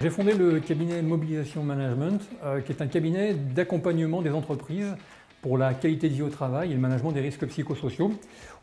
J'ai fondé le cabinet Mobilisation Management, qui est un cabinet d'accompagnement des entreprises pour la qualité de vie au travail et le management des risques psychosociaux.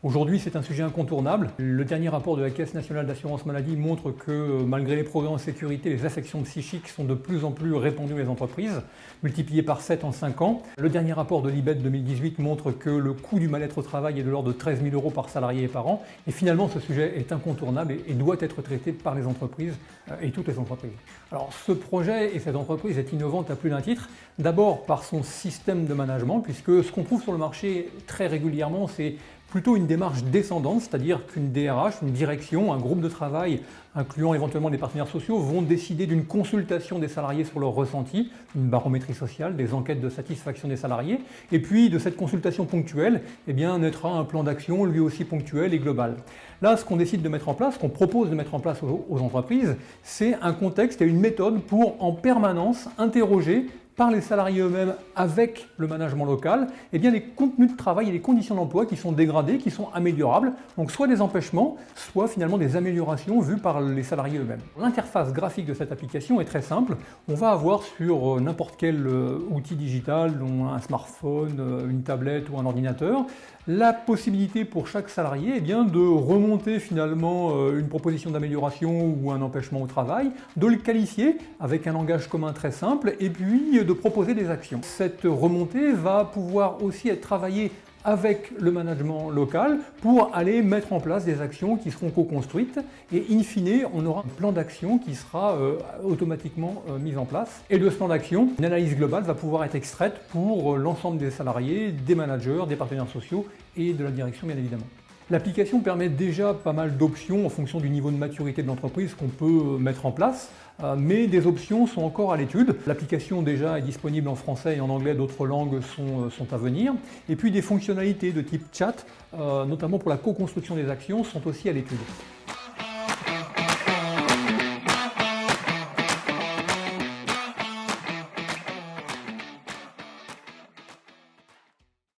Aujourd'hui, c'est un sujet incontournable. Le dernier rapport de la Caisse nationale d'assurance maladie montre que malgré les progrès en sécurité, les affections psychiques sont de plus en plus répandues dans les entreprises, multipliées par 7 en 5 ans. Le dernier rapport de l'IBET 2018 montre que le coût du mal-être au travail est de l'ordre de 13 000 € par salarié et par an. Et finalement, ce sujet est incontournable et doit être traité par les entreprises et toutes les entreprises. Alors, ce projet et cette entreprise est innovante à plus d'un titre. D'abord par son système de management, puisque ce qu'on trouve sur le marché très régulièrement, c'est plutôt une démarche descendante, c'est-à-dire qu'une DRH, une direction, un groupe de travail, incluant éventuellement des partenaires sociaux, vont décider d'une consultation des salariés sur leurs ressentis, une barométrie sociale, des enquêtes de satisfaction des salariés, et puis de cette consultation ponctuelle, naîtra un plan d'action lui aussi ponctuel et global. Là, ce qu'on décide de mettre en place, ce qu'on propose de mettre en place aux entreprises, c'est un contexte et une méthode pour en permanence interroger par les salariés eux-mêmes avec le management local, les contenus de travail et les conditions d'emploi qui sont dégradés, qui sont améliorables. Donc soit des empêchements, soit finalement des améliorations vues par les salariés eux-mêmes. L'interface graphique de cette application est très simple. On va avoir sur n'importe quel outil digital, dont un smartphone, une tablette ou un ordinateur, la possibilité pour chaque salarié de remonter finalement une proposition d'amélioration ou un empêchement au travail, de le qualifier avec un langage commun très simple et puis de proposer des actions. Cette remontée va pouvoir aussi être travaillée avec le management local pour aller mettre en place des actions qui seront co-construites et in fine on aura un plan d'action qui sera automatiquement mis en place. Et de ce plan d'action, une analyse globale va pouvoir être extraite pour l'ensemble des salariés, des managers, des partenaires sociaux et de la direction bien évidemment. L'application permet déjà pas mal d'options en fonction du niveau de maturité de l'entreprise qu'on peut mettre en place, mais des options sont encore à l'étude. L'application déjà est disponible en français et en anglais, d'autres langues sont à venir. Et puis des fonctionnalités de type chat, notamment pour la co-construction des actions, sont aussi à l'étude.